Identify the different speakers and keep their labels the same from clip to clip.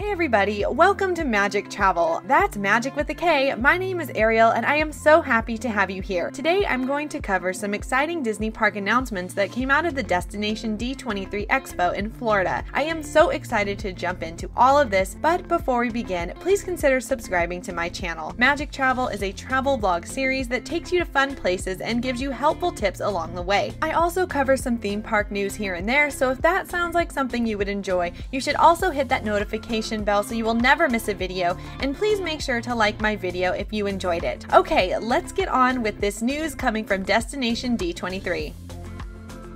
Speaker 1: Hey everybody, welcome to Magic Travel. That's Magic with a K. My name is Ariel and I am so happy to have you here. Today I'm going to cover some exciting Disney park announcements that came out of the Destination D23 Expo in Florida. I am so excited to jump into all of this, but before we begin, please consider subscribing to my channel. Magic Travel is a travel vlog series that takes you to fun places and gives you helpful tips along the way. I also cover some theme park news here and there, so if that sounds like something you would enjoy, you should also hit that notification bell so you will never miss a video, and please make sure to like my video if you enjoyed it. Okay, let's get on with this news coming from Destination D23.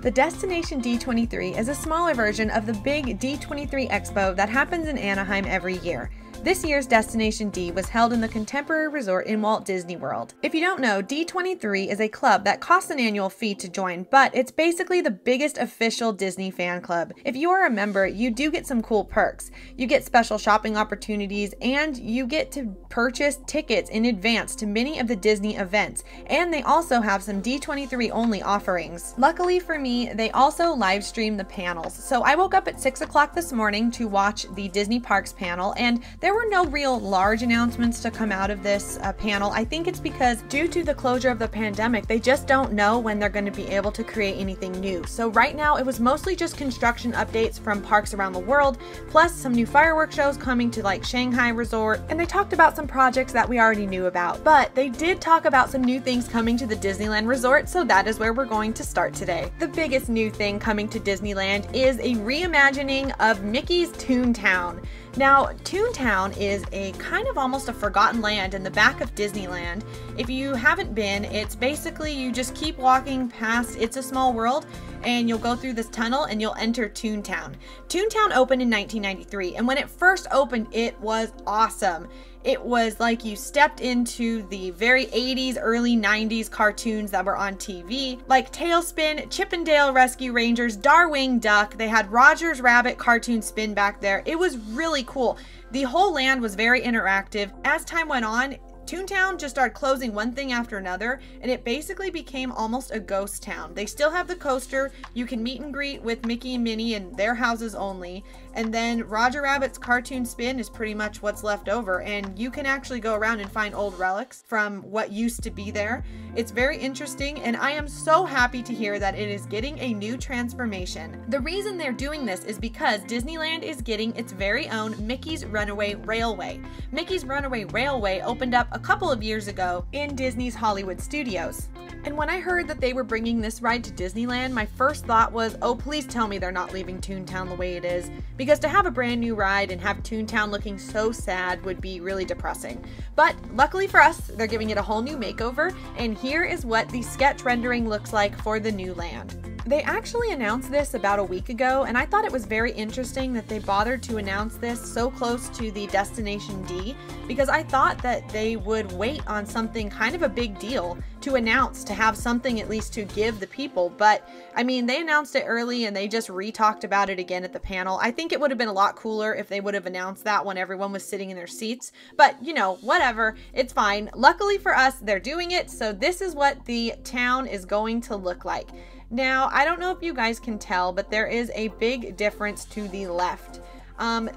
Speaker 1: The Destination D23 is a smaller version of the big D23 Expo that happens in Anaheim every year. This year's Destination D was held in the Contemporary Resort in Walt Disney World. If you don't know, D23 is a club that costs an annual fee to join, but it's basically the biggest official Disney fan club. If you are a member, you do get some cool perks. You get special shopping opportunities, and you get to purchase tickets in advance to many of the Disney events, and they also have some D23 only offerings. Luckily for me, they also live stream the panels. So I woke up at 6 o'clock this morning to watch the Disney Parks panel, and there were no real large announcements to come out of this panel. I think it's because due to the closure of the pandemic, they just don't know when they're going to be able to create anything new. So right now it was mostly just construction updates from parks around the world, plus some new fireworks shows coming to like Shanghai Resort, and they talked about some projects that we already knew about. But they did talk about some new things coming to the Disneyland Resort, so that is where we're going to start today. The biggest new thing coming to Disneyland is a reimagining of Mickey's ToonTown. Now, ToonTown is a kind of almost a forgotten land in the back of Disneyland. If you haven't been, it's basically you just keep walking past It's a Small World and you'll go through this tunnel and you'll enter ToonTown. ToonTown opened in 1993, and when it first opened, it was awesome. It was like you stepped into the very 80s, early 90s cartoons that were on TV, like Tailspin, Chip 'n Dale Rescue Rangers, Darkwing Duck. They had Roger's Rabbit cartoon spin back there. It was really cool. The whole land was very interactive. As time went on, ToonTown just started closing one thing after another, and it basically became almost a ghost town. They still have the coaster. You can meet and greet with Mickey and Minnie in their houses only, and then Roger Rabbit's cartoon spin is pretty much what's left over, and you can actually go around and find old relics from what used to be there. It's very interesting, and I am so happy to hear that it is getting a new transformation. The reason they're doing this is because Disneyland is getting its very own Mickey's Runaway Railway. Mickey's Runaway Railway opened up a couple of years ago in Disney's Hollywood Studios. And when I heard that they were bringing this ride to Disneyland, my first thought was, oh, please tell me they're not leaving ToonTown the way it is, because to have a brand new ride and have ToonTown looking so sad would be really depressing. But luckily for us, they're giving it a whole new makeover, and here is what the sketch rendering looks like for the new land. They actually announced this about a week ago, and I thought it was very interesting that they bothered to announce this so close to the Destination D, because I thought that they would wait on something kind of a big deal to announce, to have something at least to give the people. But I mean, they announced it early and they just re-talked about it again at the panel. I think it would have been a lot cooler if they would have announced that when everyone was sitting in their seats, but you know, whatever, it's fine. Luckily for us, they're doing it, so this is what the town is going to look like. Now, I don't know if you guys can tell, but there is a big difference to the left.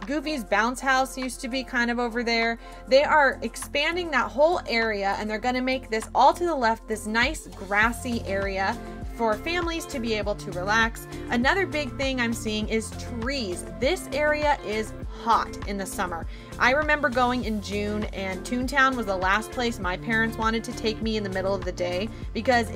Speaker 1: Goofy's Bounce House used to be kind of over there. They are expanding that whole area, and they're going to make this all to the left, this nice grassy area for families to be able to relax. Another big thing I'm seeing is trees. This area is hot in the summer. I remember going in June, and ToonTown was the last place my parents wanted to take me in the middle of the day, because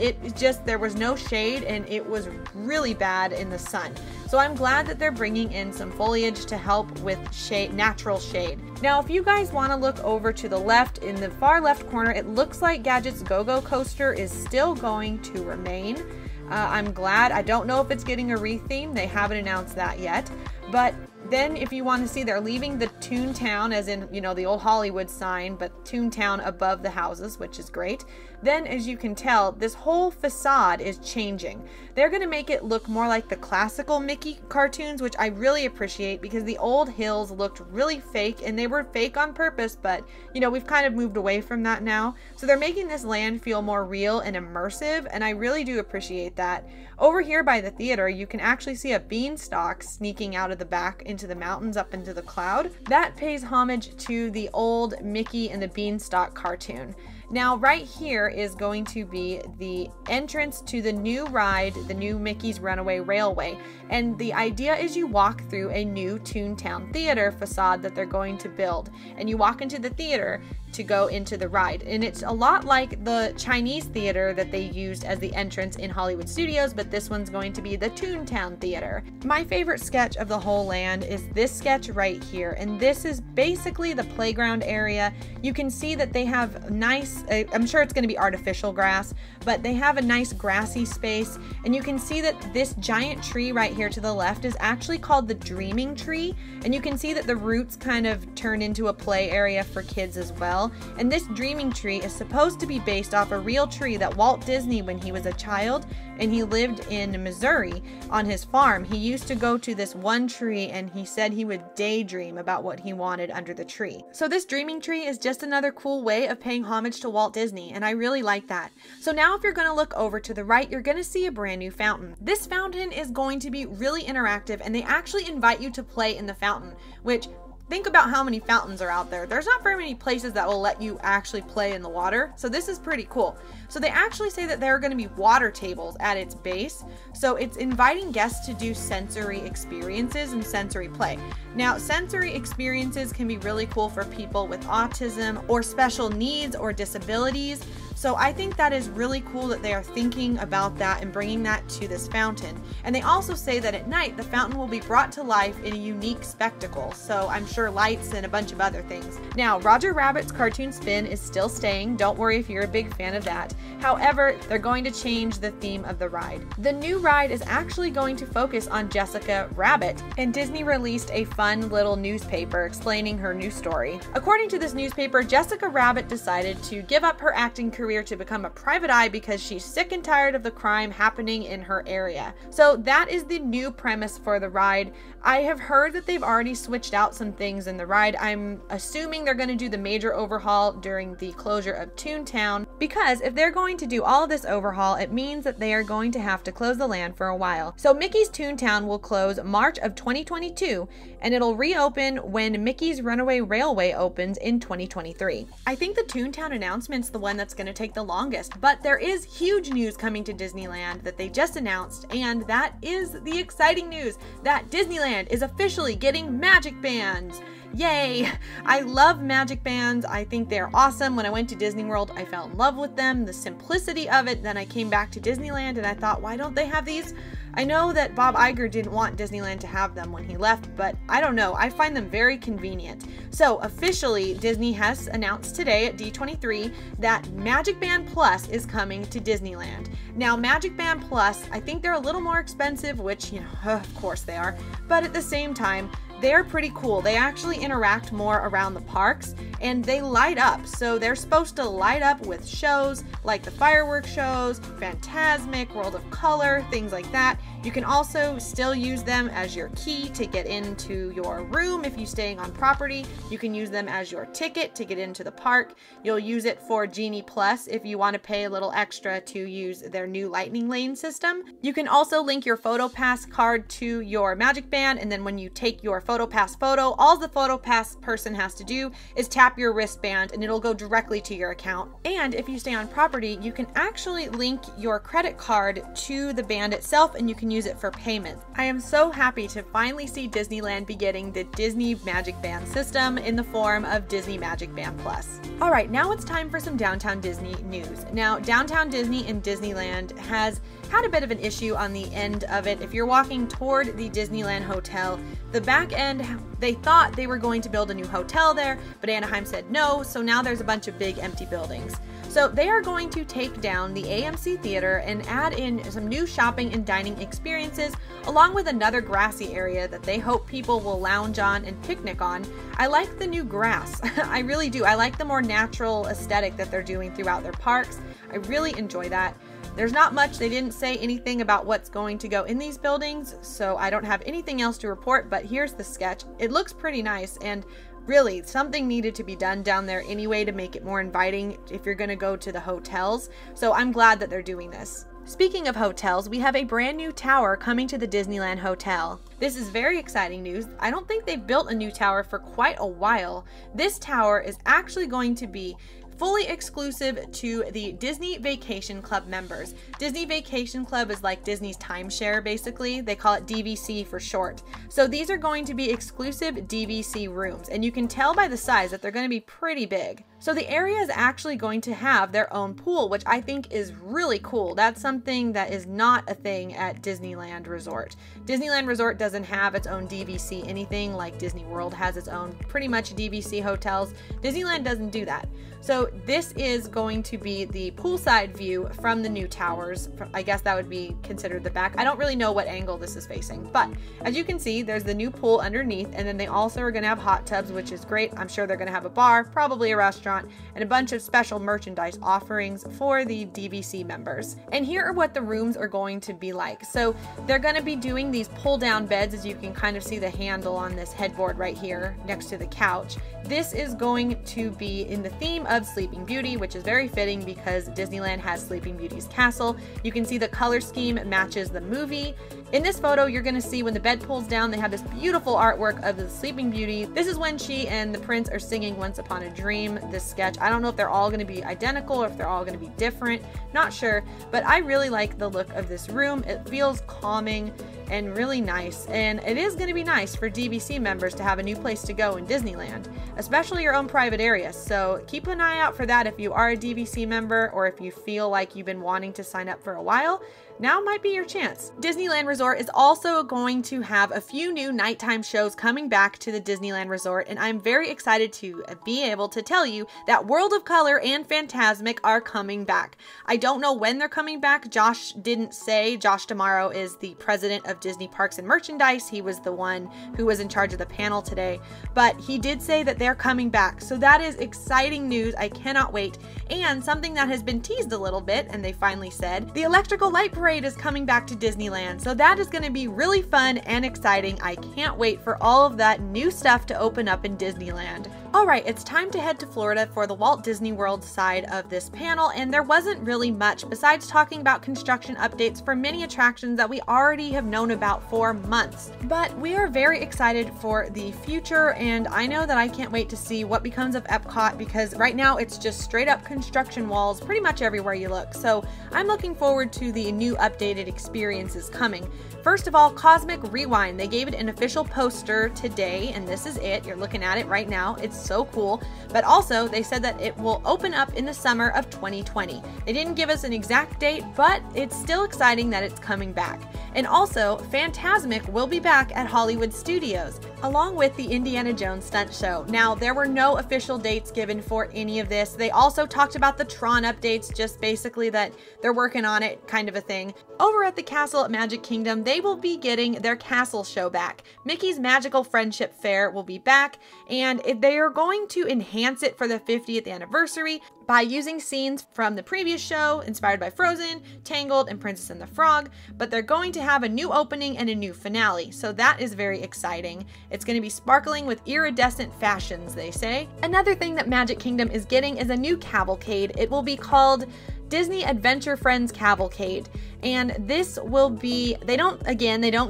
Speaker 1: there was no shade and it was really bad in the sun. So I'm glad that they're bringing in some foliage to help with shade, natural shade. Now, if you guys want to look over to the left, in the far left corner, it looks like Gadget's Go-Go Coaster is still going to remain. I'm glad. I don't know if it's getting a retheme. They haven't announced that yet. But then if you want to see, they're leaving the ToonTown, as in, you know, the old Hollywood sign, but ToonTown above the houses, which is great. Then, as you can tell, this whole facade is changing. They're going to make it look more like the classical Mickey cartoons, which I really appreciate, because the old hills looked really fake, and they were fake on purpose, but, you know, we've kind of moved away from that now. So they're making this land feel more real and immersive, and I really do appreciate that. Over here by the theater, you can actually see a beanstalk sneaking out of the back in into the mountains up into the cloud. That pays homage to the old Mickey and the Beanstalk cartoon. Now right here is going to be the entrance to the new ride, the new Mickey's Runaway Railway. And the idea is you walk through a new ToonTown theater facade that they're going to build. And you walk into the theater to go into the ride. And it's a lot like the Chinese theater that they used as the entrance in Hollywood Studios, but this one's going to be the ToonTown theater. My favorite sketch of the whole land is this sketch right here. And this is basically the playground area. You can see that they have nice, I'm sure it's going to be artificial grass, but they have a nice grassy space. And you can see that this giant tree right here to the left is actually called the Dreaming Tree. And you can see that the roots kind of turn into a play area for kids as well. And this Dreaming Tree is supposed to be based off a real tree that Walt Disney, when he was a child and he lived in Missouri on his farm, he used to go to this one tree and he said he would daydream about what he wanted under the tree. So this Dreaming Tree is just another cool way of paying homage to Walt Disney, and I really like that. So now if you're going to look over to the right, you're going to see a brand new fountain. This fountain is going to be really interactive, and they actually invite you to play in the fountain, which, think about how many fountains are out there. There's not very many places that will let you actually play in the water, so this is pretty cool. So they actually say that there are going to be water tables at its base, so it's inviting guests to do sensory experiences and sensory play. Now, sensory experiences can be really cool for people with autism or special needs or disabilities. So I think that is really cool that they are thinking about that and bringing that to this fountain. And they also say that at night, the fountain will be brought to life in a unique spectacle. So I'm sure lights and a bunch of other things. Now, Roger Rabbit's cartoon spin is still staying. Don't worry if you're a big fan of that. However, they're going to change the theme of the ride. The new ride is actually going to focus on Jessica Rabbit, and Disney released a fun little newspaper explaining her new story. According to this newspaper, Jessica Rabbit decided to give up her acting career to become a private eye because she's sick and tired of the crime happening in her area. So that is the new premise for the ride. I have heard that they've already switched out some things in the ride. I'm assuming they're going to do the major overhaul during the closure of ToonTown, because if they're going to do all of this overhaul, it means that they are going to have to close the land for a while. So Mickey's ToonTown will close March of 2022, and it'll reopen when Mickey's Runaway Railway opens in 2023. I think the ToonTown announcement's the one that's going to take the longest, but there is huge news coming to Disneyland that they just announced, and that is the exciting news that Disneyland is officially getting Magic Bands. Yay! I love Magic Bands. I think they're awesome. When I went to Disney World, I fell in love with them, the simplicity of it. Then I came back to Disneyland and I thought, why don't they have these? I know that Bob Iger didn't want Disneyland to have them when he left, but I don't know. I find them very convenient. So officially, Disney has announced today at D23 that MagicBand Plus is coming to Disneyland. Now, MagicBand Plus, I think they're a little more expensive, which, you know, of course they are, but at the same time, they're pretty cool. They actually interact more around the parks and they light up. So they're supposed to light up with shows like the fireworks shows, Fantasmic, World of Color, things like that. You can also still use them as your key to get into your room if you're staying on property. You can use them as your ticket to get into the park. You'll use it for Genie Plus if you want to pay a little extra to use their new Lightning Lane system. You can also link your PhotoPass card to your MagicBand, and then when you take your PhotoPass photo, all the PhotoPass person has to do is tap your wristband and it'll go directly to your account. And if you stay on property, you can actually link your credit card to the band itself and you can use it for payment. I am so happy to finally see Disneyland be getting the Disney Magic Band system in the form of Disney Magic Band Plus. All right, now it's time for some Downtown Disney news. Now, Downtown Disney in Disneyland has had a bit of an issue on the end of it. If you're walking toward the Disneyland Hotel, the back end, they thought they were going to build a new hotel there, but Anaheim said no, so now there's a bunch of big empty buildings. So they are going to take down the AMC Theater and add in some new shopping and dining experiences, along with another grassy area that they hope people will lounge on and picnic on. I like the new grass. I really do. I like the more natural aesthetic that they're doing throughout their parks. I really enjoy that. There's not much. They didn't say anything about what's going to go in these buildings, so I don't have anything else to report, but here's the sketch. It looks pretty nice, and really, something needed to be done down there anyway to make it more inviting if you're going to go to the hotels. So I'm glad that they're doing this. Speaking of hotels, we have a brand new tower coming to the Disneyland Hotel. This is very exciting news. I don't think they've built a new tower for quite a while. This tower is actually going to be fully exclusive to the Disney Vacation Club members. Disney Vacation Club is like Disney's timeshare, basically. They call it DVC for short. So these are going to be exclusive DVC rooms, and you can tell by the size that they're going to be pretty big. So the area is actually going to have their own pool, which I think is really cool. That's something that is not a thing at Disneyland Resort. Disneyland Resort doesn't have its own DVC anything like Disney World has its own pretty much DVC hotels. Disneyland doesn't do that. So this is going to be the poolside view from the new towers. I guess that would be considered the back. I don't really know what angle this is facing, but as you can see, there's the new pool underneath, and then they also are going to have hot tubs, which is great. I'm sure they're going to have a bar, probably a restaurant, and a bunch of special merchandise offerings for the DVC members. And here are what the rooms are going to be like. So they're going to be doing these pull down beds, as you can kind of see the handle on this headboard right here next to the couch. This is going to be in the theme of Sleeping Beauty, which is very fitting because Disneyland has Sleeping Beauty's castle. You can see the color scheme matches the movie. In this photo, you're going to see when the bed pulls down, they have this beautiful artwork of the Sleeping Beauty. This is when she and the prince are singing Once Upon a Dream, this sketch. I don't know if they're all going to be identical or if they're all going to be different. Not sure, but I really like the look of this room. It feels calming and really nice, and it is going to be nice for DVC members to have a new place to go in Disneyland, especially your own private area. So keep an eye out for that if you are a DVC member, or if you feel like you've been wanting to sign up for a while. Now might be your chance. Disneyland Resort is also going to have a few new nighttime shows coming back to the Disneyland Resort, and I'm very excited to be able to tell you that World of Color and Fantasmic are coming back. I don't know when they're coming back. Josh didn't say. Josh D'Amaro is the president of Disney Parks and Merchandise. He was the one who was in charge of the panel today, but he did say that they're coming back. So that is exciting news. I cannot wait. And something that has been teased a little bit, and they finally said, the Electrical Light Parade is coming back to Disneyland. So that is going to be really fun and exciting. I can't wait for all of that new stuff to open up in Disneyland. Alright, it's time to head to Florida for the Walt Disney World side of this panel, and there wasn't really much besides talking about construction updates for many attractions that we already have known about for months. But we are very excited for the future, and I know that I can't wait to see what becomes of Epcot, because right now it's just straight up construction walls pretty much everywhere you look. So I'm looking forward to the new updated experiences coming. First of all, Cosmic Rewind. They gave it an official poster today, and this is it. You're looking at it right now. It's so cool. But also, they said that it will open up in the summer of 2020. They didn't give us an exact date, but it's still exciting that it's coming back. And also, Fantasmic will be back at Hollywood Studios, along with the Indiana Jones stunt show. Now, there were no official dates given for any of this. They also talked about the Tron updates, just basically that they're working on it, kind of a thing. Over at the castle at Magic Kingdom, they will be getting their castle show back. Mickey's Magical Friendship Fair will be back, and they are going to enhance it for the 50th anniversary by using scenes from the previous show inspired by Frozen, Tangled, and Princess and the Frog, but they're going to have a new opening and a new finale, so that is very exciting. It's going to be sparkling with iridescent fashions, they say. Another thing that Magic Kingdom is getting is a new cavalcade. It will be called Disney Adventure Friends Cavalcade, and this will be, they don't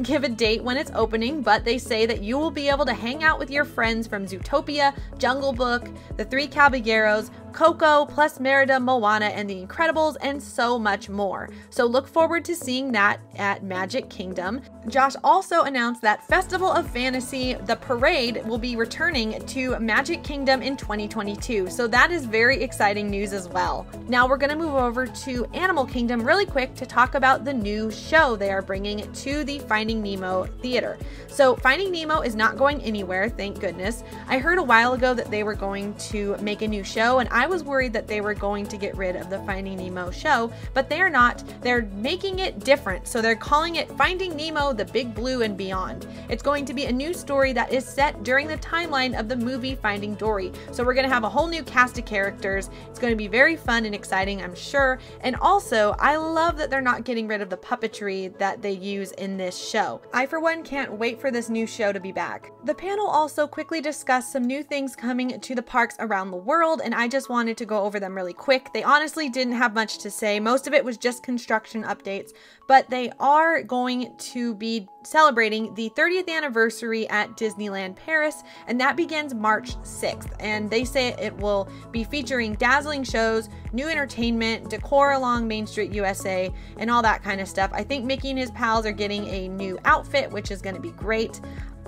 Speaker 1: give a date when it's opening, but they say that you will be able to hang out with your friends from Zootopia, Jungle Book, The Three Caballeros, Coco, plus Merida, Moana, and The Incredibles, and so much more. So look forward to seeing that at Magic Kingdom. Josh also announced that Festival of Fantasy, the parade, will be returning to Magic Kingdom in 2022. So that is very exciting news as well. Now we're going to move over to Animal Kingdom really quick to talk about the new show they are bringing to the Finding Nemo theater. So Finding Nemo is not going anywhere, thank goodness. I heard a while ago that they were going to make a new show, and I was worried that they were going to get rid of the Finding Nemo show, but they are not. They're making it different. So they're calling it Finding Nemo, the Big Blue and Beyond. It's going to be a new story that is set during the timeline of the movie Finding Dory. So we're going to have a whole new cast of characters. It's going to be very fun and exciting, I'm sure. And also, I love that they're not getting rid of the puppetry that they use in this show. I, for one, can't wait for this new show to be back. The panel also quickly discussed some new things coming to the parks around the world, and I just wanted to go over them really quick. They honestly didn't have much to say. Most of it was just construction updates, but they are going to be celebrating the 30th anniversary at Disneyland Paris, and that begins March 6th. And they say it will be featuring dazzling shows, new entertainment, decor along Main Street USA, and all that kind of stuff. I think Mickey and his pals are getting a new outfit, which is going to be great.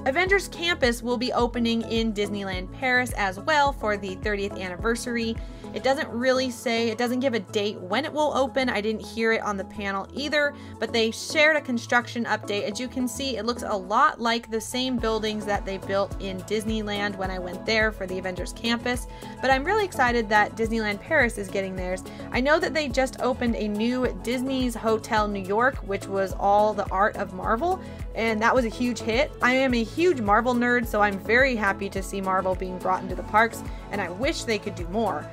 Speaker 1: Avengers Campus will be opening in Disneyland Paris as well for the 30th anniversary. It doesn't really say, it doesn't give a date when it will open. I didn't hear it on the panel either, but they shared a construction update. As you can see, it looks a lot like the same buildings that they built in Disneyland when I went there for the Avengers Campus, but I'm really excited that Disneyland Paris is getting theirs. I know that they just opened a new Disney's Hotel New York, which was all the art of Marvel, and that was a huge hit. I am a huge Marvel nerd, so I'm very happy to see Marvel being brought into the parks, and I wish they could do more.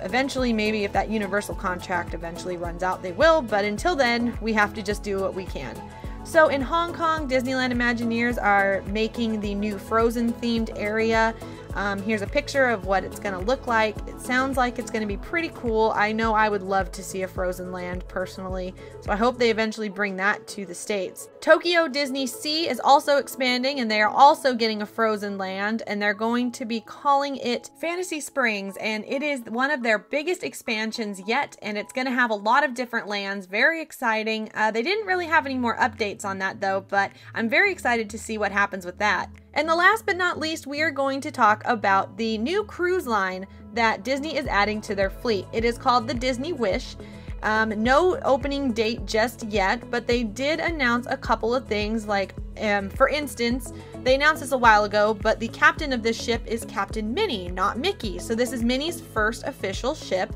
Speaker 1: Eventually, maybe if that Universal contract eventually runs out, they will, but until then, we have to just do what we can. So in Hong Kong, Disneyland Imagineers are making the new Frozen themed area. Here's a picture of what it's going to look like. It sounds like it's going to be pretty cool. I know I would love to see a Frozen land personally, so I hope they eventually bring that to the States. Tokyo Disney Sea is also expanding, and they are also getting a Frozen land, and they're going to be calling it Fantasy Springs, and it is one of their biggest expansions yet, and it's going to have a lot of different lands. Very exciting. They didn't really have any more updates on that though, but I'm very excited to see what happens with that. And the last but not least, we are going to talk about the new cruise line that Disney is adding to their fleet. It is called the Disney Wish. No opening date just yet, but they did announce a couple of things, like for instance, they announced this a while ago, but the captain of this ship is Captain Minnie, not Mickey. So this is Minnie's first official ship.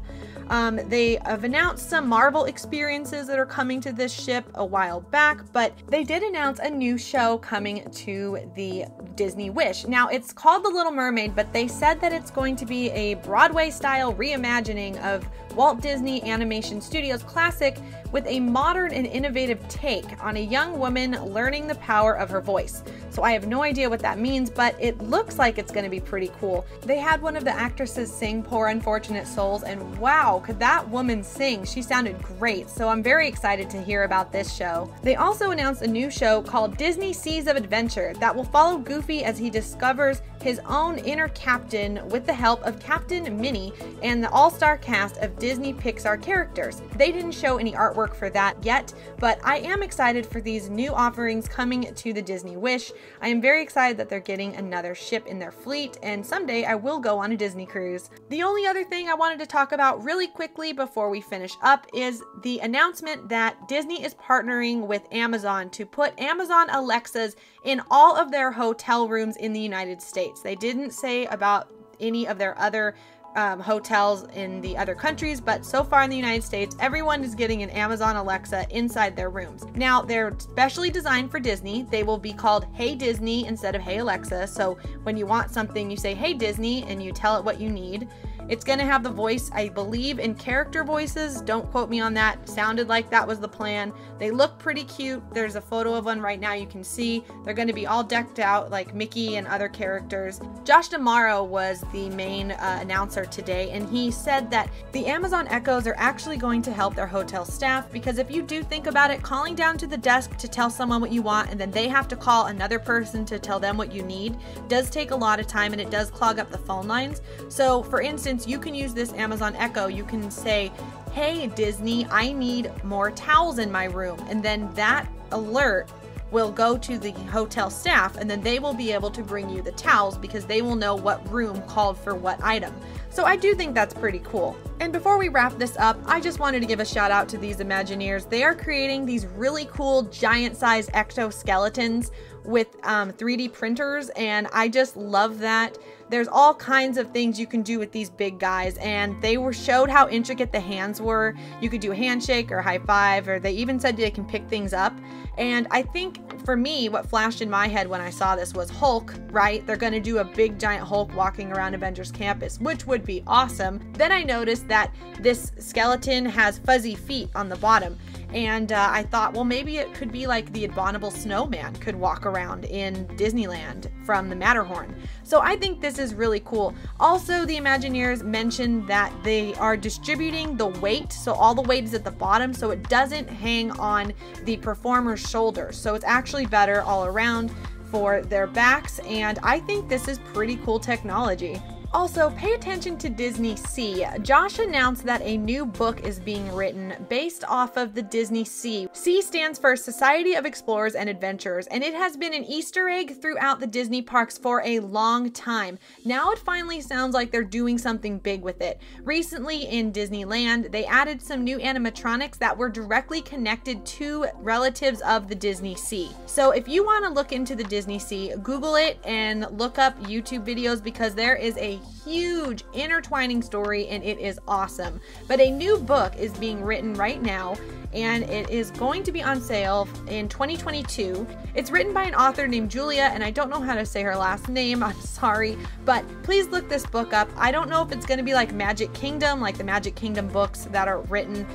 Speaker 1: They have announced some Marvel experiences that are coming to this ship a while back, but they did announce a new show coming to the Disney Wish. Now, it's called The Little Mermaid, but they said that it's going to be a Broadway-style reimagining of Walt Disney Animation Studios classic with a modern and innovative take on a young woman learning the power of her voice. So I have no idea what that means, but it looks like it's going to be pretty cool. They had one of the actresses sing Poor Unfortunate Souls, and wow, could that woman sing? She sounded great, so I'm very excited to hear about this show. They also announced a new show called Disney Seas of Adventure that will follow Goofy as he discovers his own inner captain with the help of Captain Minnie and the all-star cast of Disney Pixar characters. They didn't show any artwork for that yet, but I am excited for these new offerings coming to the Disney Wish. I am very excited that they're getting another ship in their fleet, and someday I will go on a Disney cruise. The only other thing I wanted to talk about really quickly before we finish up is the announcement that Disney is partnering with Amazon to put Amazon Alexas in all of their hotel rooms in the United States. They didn't say about any of their other hotels in the other countries, but so far in the United States, everyone is getting an Amazon Alexa inside their rooms. Now, they're specially designed for Disney. They will be called Hey Disney instead of Hey Alexa. So when you want something, you say Hey Disney and you tell it what you need. It's going to have the voice, I believe, in character voices. Don't quote me on that. Sounded like that was the plan. They look pretty cute. There's a photo of one right now you can see. They're going to be all decked out like Mickey and other characters. Josh D'Amaro was the main announcer today, and he said that the Amazon Echoes are actually going to help their hotel staff, because if you do think about it, calling down to the desk to tell someone what you want and then they have to call another person to tell them what you need does take a lot of time, and it does clog up the phone lines. So for instance, you can use this Amazon Echo. You can say, hey Disney, I need more towels in my room, and then that alert will go to the hotel staff, and then they will be able to bring you the towels because they will know what room called for what item. So I do think that's pretty cool. And before we wrap this up, I just wanted to give a shout out to these Imagineers. They are creating these really cool giant-sized exoskeletons with 3D printers, and I just love that. There's all kinds of things you can do with these big guys, and they showed how intricate the hands were. You could do a handshake or a high five, or they even said they can pick things up. And I think for me, what flashed in my head when I saw this was Hulk, right? They're going to do a big giant Hulk walking around Avengers Campus, which would be awesome. Then I noticed that this skeleton has fuzzy feet on the bottom. And I thought, well, maybe it could be like the abominable snowman could walk around in Disneyland from the Matterhorn. So I think this is really cool. Also, the Imagineers mentioned that they are distributing the weight. So all the weight is at the bottom, so it doesn't hang on the performer's shoulders. So it's actually better all around for their backs. And I think this is pretty cool technology. Also, pay attention to Disney Sea. Josh announced that a new book is being written based off of the Disney Sea. Sea stands for Society of Explorers and Adventurers, and it has been an Easter egg throughout the Disney parks for a long time. Now it finally sounds like they're doing something big with it. Recently in Disneyland, they added some new animatronics that were directly connected to relatives of the Disney Sea. So if you want to look into the Disney Sea, Google it and look up YouTube videos because there is a huge intertwining story and it is awesome. But a new book is being written right now and it is going to be on sale in 2022. It's written by an author named Julia, and I don't know how to say her last name, I'm sorry, but please look this book up. I don't know if it's going to be like Magic Kingdom, like the Magic Kingdom books that are written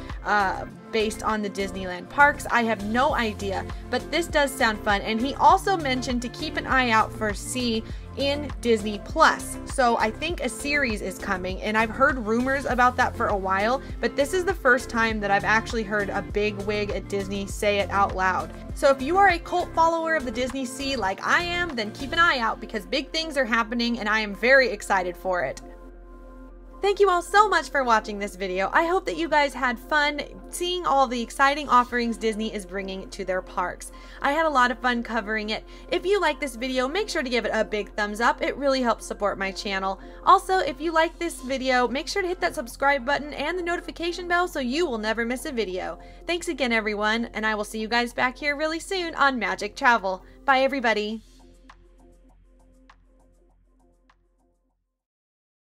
Speaker 1: based on the Disneyland parks. I have no idea, but this does sound fun. And he also mentioned to keep an eye out for Sea in Disney Plus. So I think a series is coming, and I've heard rumors about that for a while, but this is the first time that I've actually heard a big wig at Disney say it out loud. So if you are a cult follower of the Disney Sea like I am, then keep an eye out because big things are happening and I am very excited for it. Thank you all so much for watching this video. I hope that you guys had fun seeing all the exciting offerings Disney is bringing to their parks. I had a lot of fun covering it. If you like this video, make sure to give it a big thumbs up. It really helps support my channel. Also, if you like this video, make sure to hit that subscribe button and the notification bell so you will never miss a video. Thanks again, everyone, and I will see you guys back here really soon on Magic Travel. Bye, everybody.